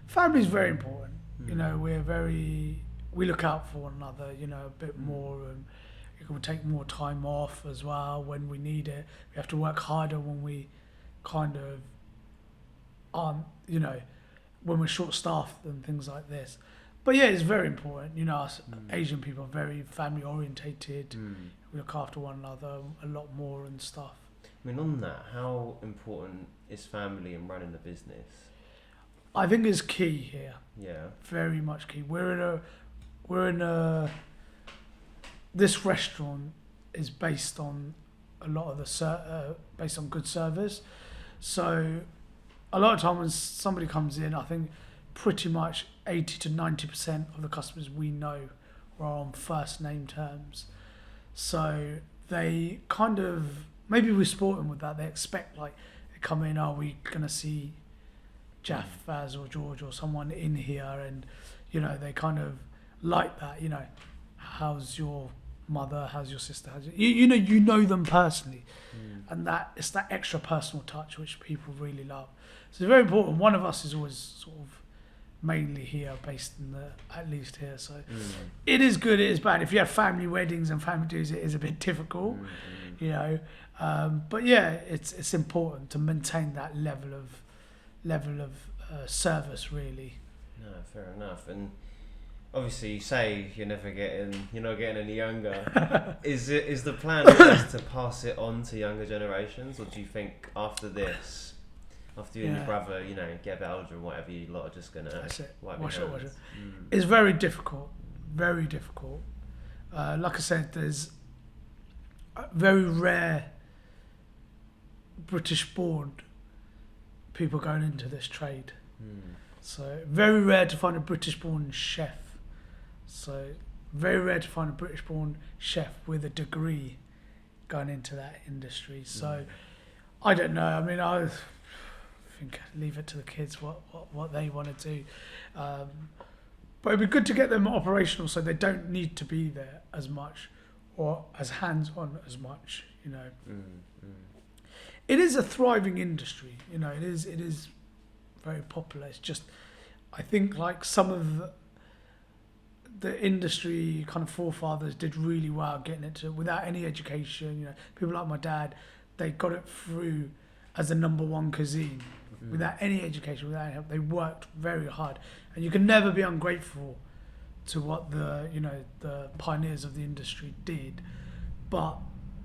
Family is very important. You know, we look out for one another, you know, a bit more, and we can take more time off as well when we need it. We have to work harder when we kind of aren't, you know, when we're short-staffed and things like this. But yeah, it's very important. You know, us Asian people are very family-orientated. We look after one another a lot more and stuff.
I mean, on that, how important is family in running a business?
I think it's key here.
Yeah.
Very much key. This restaurant is based on a lot of based on good service. So a lot of time when somebody comes in, I think pretty much 80 to 90% of the customers we know are on first name terms. So they kind of, maybe we sport them with that. They expect, like, they come in, are we going to see Jeff, Faz or George or someone in here, and you know, they kind of like that, you know, how's your mother, how's your sister, you know them personally, and that it's that extra personal touch which people really love. So it's very important. One of us is always sort of mainly here, based in at least here, so it is good, it is bad. If you have family weddings and family dues, it is a bit difficult, you know, but yeah, it's important to maintain that level of service, really.
No, fair enough. And obviously, you say you're not getting any younger. Is the plan always to pass it on to younger generations, or do you think after this, after you and your brother, you know, get a bit older and whatever, you lot are just gonna wash it?
It's very difficult, very difficult. Like I said, there's very rare British-born people going into this trade. So very rare to find a British-born chef. So very rare to find a British-born chef with a degree going into that industry. So I don't know. I mean, I think I'd leave it to the kids what they want to do. But it'd be good to get them operational so they don't need to be there as much or as hands-on as much, you know. It is a thriving industry, you know. It is very popular. It's just, I think, like, some of the industry kind of forefathers did really well getting it to without any education. You know, people like my dad, they got it through as the #1 cuisine without any education, without any help. They worked very hard, and you can never be ungrateful to what the pioneers of the industry did. But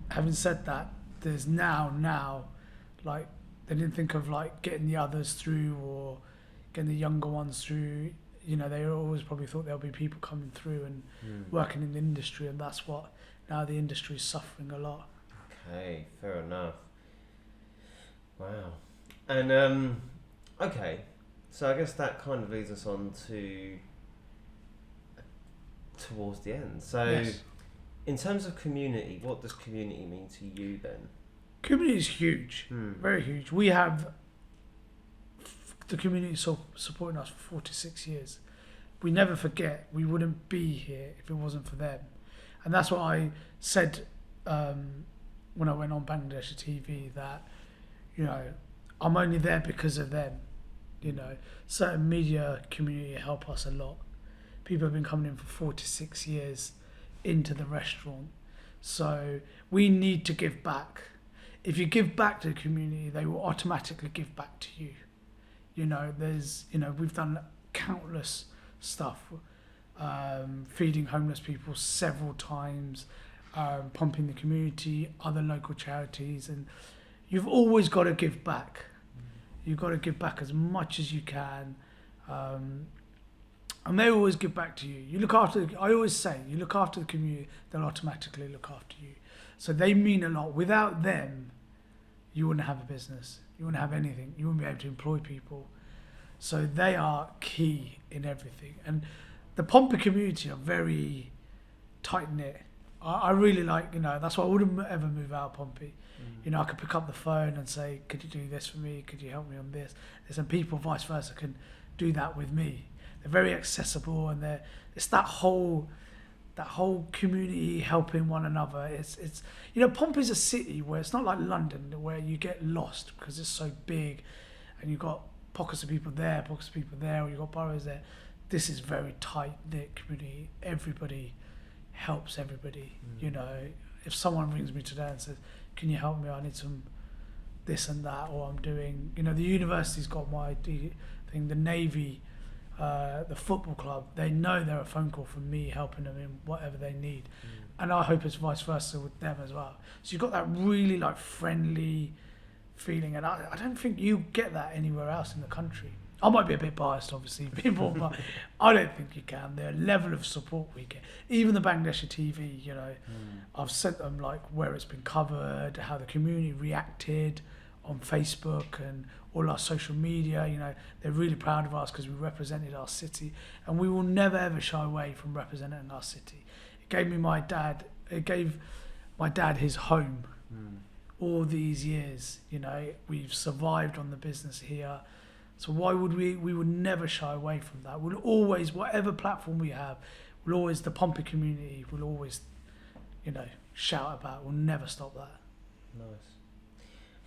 having said that, there's now like, they didn't think of like getting the others through or getting the younger ones through. You know, they always probably thought there'll be people coming through and working in the industry, and that's what now the industry is suffering a lot.
Okay, fair enough. Wow. And okay, so I guess that kind of leads us on towards the end. So
Yes.
In terms of community, what does community mean to you then?
Community is huge, very huge. We have the community supporting us for 46 years. We never forget. We wouldn't be here if it wasn't for them. And that's what I said when I went on Bangladeshi TV, that, you know, I'm only there because of them. You know, certain media community help us a lot. People have been coming in for 46 years into the restaurant. So we need to give back. If you give back to the community, they will automatically give back to you. You know, we've done countless stuff, feeding homeless people several times, pumping the community, other local charities, and you've always got to give back. You've got to give back as much as you can, and they always give back to you. I always say, you look after the community, they'll automatically look after you. So they mean a lot. Without them, you wouldn't have a business. You wouldn't have anything. You wouldn't be able to employ people. So they are key in everything. And the Pompey community are very tight-knit. I really like, that's why I wouldn't ever move out of Pompey. I could pick up the phone and say, could you do this for me? Could you help me on this? There's some people, vice versa, can do that with me. They're very accessible, and it's that whole community helping one another. It's Pompey's a city where it's not like London where you get lost because it's so big, and you've got pockets of people there, or you've got boroughs there. This is very tight-knit community. Everybody helps everybody. If someone rings me today and says, can you help me, I need some this and that, or I'm doing, the university's got my thing, the Navy, the football club, they know they're a phone call from me helping them in whatever they need. And I hope it's vice versa with them as well. So you've got that really like friendly feeling, and I don't think you get that anywhere else in the country. I might be a bit biased, obviously, people, but I don't think you can. The level of support we get, even the Bangladeshi TV, I've sent them like where it's been covered, how the community reacted on Facebook and all our social media. They're really proud of us because we represented our city, and we will never ever shy away from representing our city. It gave my dad his home all these years. We've survived on the business here. So why would we would never shy away from that. We'll always, whatever platform we have, the Pompey community will always, shout about. We'll never stop that.
Nice.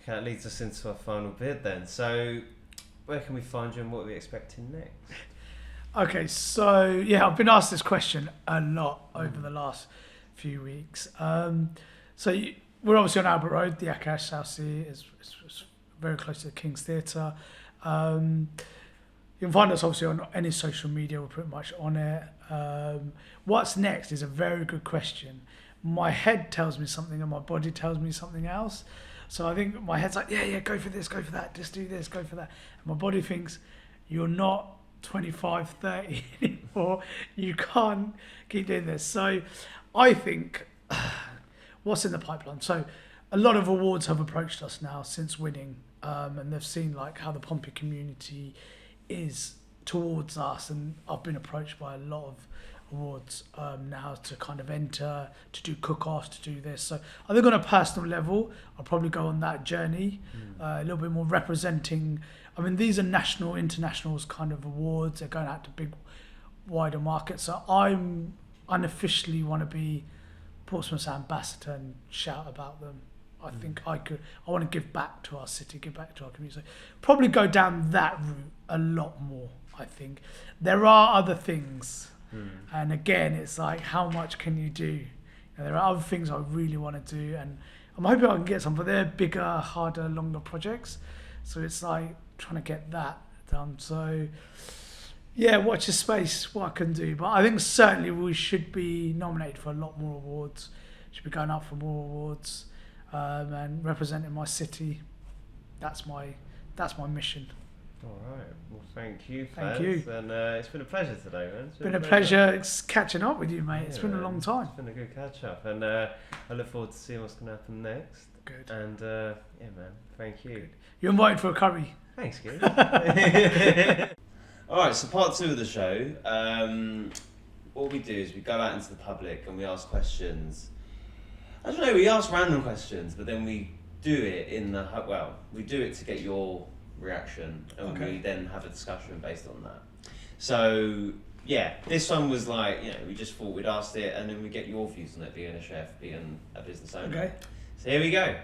Okay, that leads us into our final bit then. So where can we find you and what are we expecting next? Okay,
so yeah, I've been asked this question a lot over the last few weeks. We're obviously on Albert Road, the Akash South Sea is very close to the King's Theatre. You can find us obviously on any social media, we're pretty much on it. What's next is a very good question. My head tells me something and my body tells me something else. So I think my head's like, yeah, go for this, go for that, just do this, go for that. And my body thinks, you're not 25, 30 anymore, you can't keep doing this. So I think, what's in the pipeline? So a lot of awards have approached us now since winning. And they've seen like how the Pompey community is towards us, and I've been approached by a lot of awards now to kind of enter, to do cook-offs, to do this. So I think on a personal level, I'll probably go on that journey, a little bit more representing. I mean, these are national, internationals kind of awards. They're going out to big, wider markets. So I'm unofficially want to be Portsmouth's ambassador and shout about them. I think I want to give back to our city, give back to our community. So probably go down that route a lot more, I think. There are other things. And again, it's like, how much can you do? There are other things I really want to do, and I'm hoping I can get some, but they're bigger, harder, longer projects. So it's like trying to get that done. So yeah, watch your space, what I can do. But I think certainly we should be nominated for a lot more awards. Should be going up for more awards. And representing my city, that's my mission.
All right. Well, thank you.
Thank you.
And it's been a pleasure today, man.
It's been a pleasure catching up with you, mate. It's been a long time.
It's been a good catch up, and I look forward to seeing what's going to happen next.
Good.
And yeah, man. Thank you.
Good. You're invited for a curry.
Thanks, Gil. All right. So part 2 of the show. What we do is we go out into the public and we ask questions. I don't know, we ask random questions, but then we do it we do it to get your reaction, and we then have a discussion based on that. So, yeah, this one was like, we just thought we'd asked it, and then we get your views on it, being a chef, being a business owner.
Okay.
So here we go.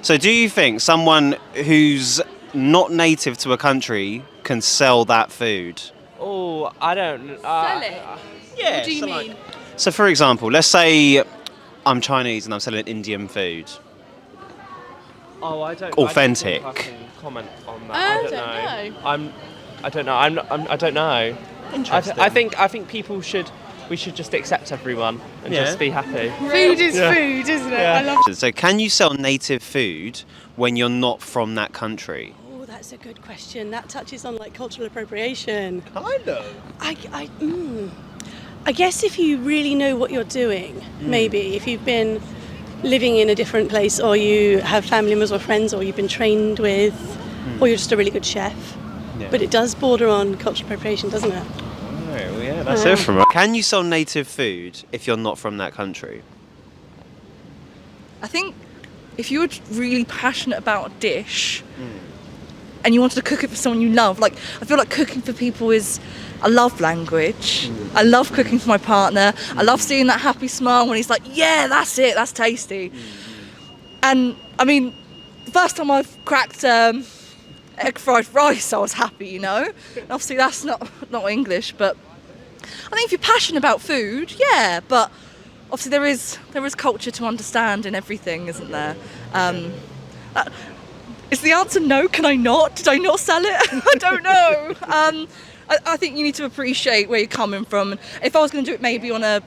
So do you think someone who's not native to a country can sell that food?
Oh, I don't.
Sell it?
Yeah.
What do you mean?
So for example, let's say I'm Chinese and I'm selling Indian food.
Oh, I don't.
Authentic.
I don't think I can comment on that.
I don't know.
I don't know. I don't know.
Interesting.
I think people should. We should just accept everyone and just be happy.
Food is food, isn't it?
Yeah.
I love it.
So can you sell native food when you're not from that country?
Oh, that's a good question. That touches on like cultural appropriation.
Kind of.
I guess if you really know what you're doing, maybe if you've been living in a different place, or you have family members or friends, or you've been trained with, or you're just a really good chef.
Yeah.
But it does border on cultural appropriation, doesn't it?
Oh, well, yeah, that's it from us. Can you sell native food if you're not from that country?
I think if you were really passionate about a dish and you wanted to cook it for someone you love, like I feel like cooking for people is a love language. I love cooking for my partner. I love seeing that happy smile when he's like, yeah, that's it, that's tasty. And I mean, the first time I've cracked egg fried rice, I was happy, you know. And obviously that's not English, but I think if you're passionate about food, yeah, but obviously there is culture to understand in everything, isn't there? Is the answer no? Can I not? Did I not sell it? I don't know. I think you need to appreciate where you're coming from. If I was going to do it maybe on a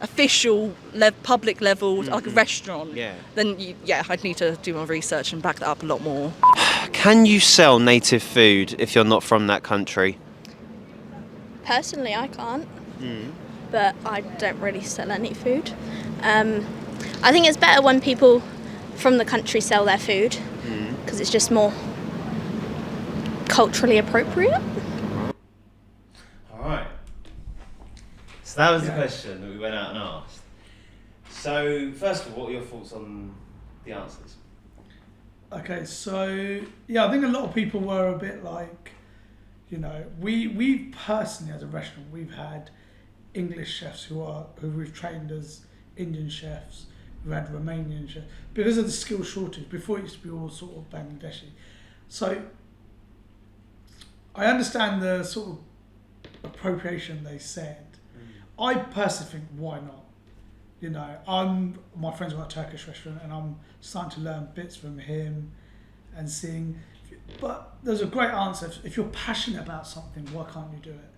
official public level, like a restaurant, then I'd need to do my research and back that up a lot more.
Can you sell native food if you're not from that country?
Personally, I can't, but I don't really sell any food. I think it's better when people from the country sell their food, because it's just more culturally appropriate.
All right. So that was the question that we went out and asked. So first of all, what are your thoughts on the answers?
Okay, so yeah, I think a lot of people were a bit like, you know, we personally as a restaurant, we've had English chefs who we've trained as Indian chefs, we've had Romanian chefs, because of the skill shortage. Before it used to be all sort of Bangladeshi. So I understand the sort of appropriation they said. I personally think, why not? You know, my friend's got a Turkish restaurant and I'm starting to learn bits from him and seeing, but there's a great answer. If you're passionate about something, why can't you do it?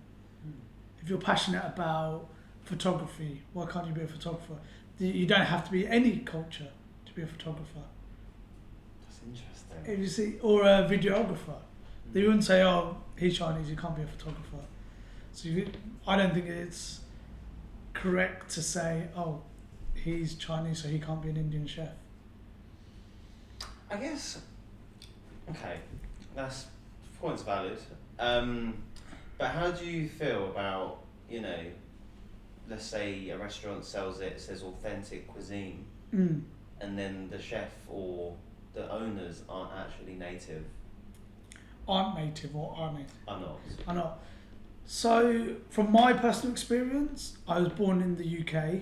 If you're passionate about photography, why can't you be a photographer? You don't have to be any culture to be a photographer.
That's interesting.
If you see, or a videographer, they wouldn't say, oh, he's Chinese, he can't be a photographer. So I don't think it's correct to say, oh, he's Chinese, so he can't be an Indian chef.
I guess. Okay, that's point's valid. But how do you feel about, you know, let's say a restaurant sells it says authentic cuisine, and then the chef or the owners aren't actually native?
Aren't native or are native?
Are not.
So, from my personal experience, I was born in the UK.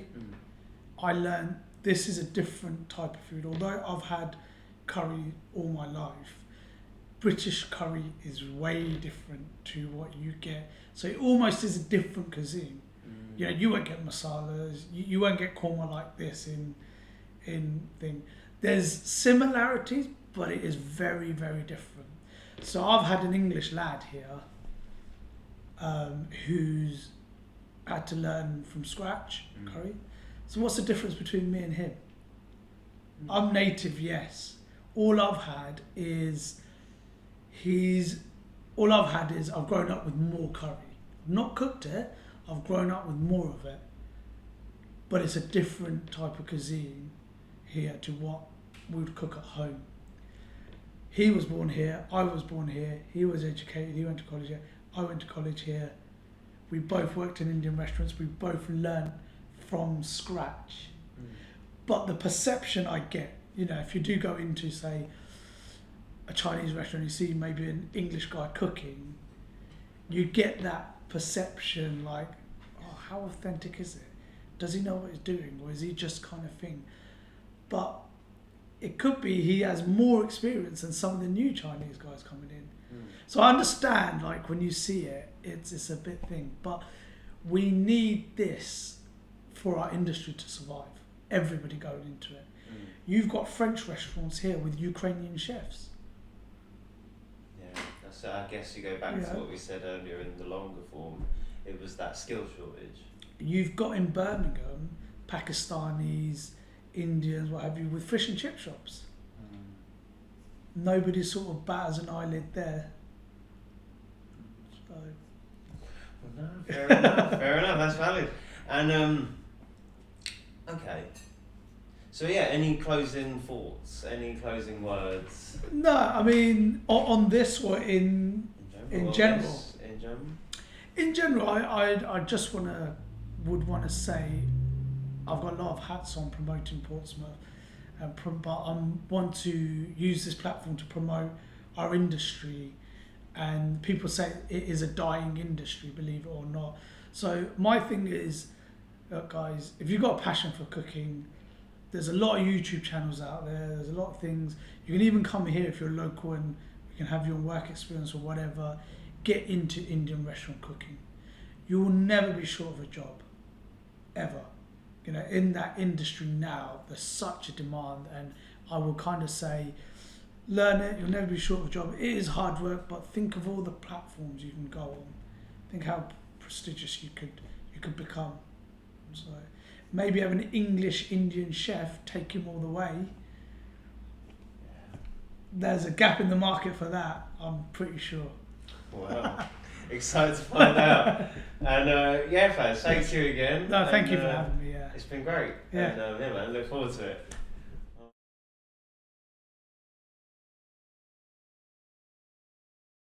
I learned this is a different type of food. Although I've had curry all my life, British curry is way different to what you get. So it almost is a different cuisine. You know, you won't get masalas, you won't get korma like this in thing. There's similarities, but it is very, very different. So I've had an English lad here who's had to learn from scratch curry. So what's the difference between me and him? I'm native, yes. All I've had is I've grown up with more curry. I've not cooked it, I've grown up with more of it. But it's a different type of cuisine here to what we would cook at home. He was born here, I was born here, he was educated, he went to college here, I went to college here. We both worked in Indian restaurants, we both learned from scratch. But the perception I get, you know, if you do go into, say, a Chinese restaurant, you see maybe an English guy cooking, you get that perception like, oh, how authentic is it? Does he know what he's doing, or is he just kind of thing? But it could be he has more experience than some of the new Chinese guys coming in. So I understand, like, when you see it, it's a bit thing, but we need this for our industry to survive. Everybody going into it. You've got French restaurants here with Ukrainian chefs.
So I guess you go back to what we said earlier in the longer form. It was that skill shortage.
You've got in Birmingham Pakistanis, Indians, what have you, with fish and chip shops. nobody sort of batters an eyelid there. So.
No, fair enough. Fair enough. That's valid. And okay. So yeah, any closing thoughts? Any closing words?
No, I mean on this or in general. In general, I just would want to say I've got a lot of hats on promoting Portsmouth, but I want to use this platform to promote our industry. And people say it is a dying industry, believe it or not. So my thing is, look guys, if you've got a passion for cooking, there's a lot of YouTube channels out there. There's a lot of things. You can even come here if you're local and you can have your work experience or whatever. Get into Indian restaurant cooking. You will never be short of a job, ever. You know, in that industry now, there's such a demand, and I will kind of say, learn it. You'll never be short of a job. It is hard work, but think of all the platforms you can go on. Think how prestigious you could become. So maybe have an English Indian chef take him all the way. There's a gap in the market for that, I'm pretty sure.
Wow. Excited to find out. And yeah, Faz, thanks you again.
No, thank you for having me. Yeah.
It's been great.
Yeah.
And yeah, man, look forward to it.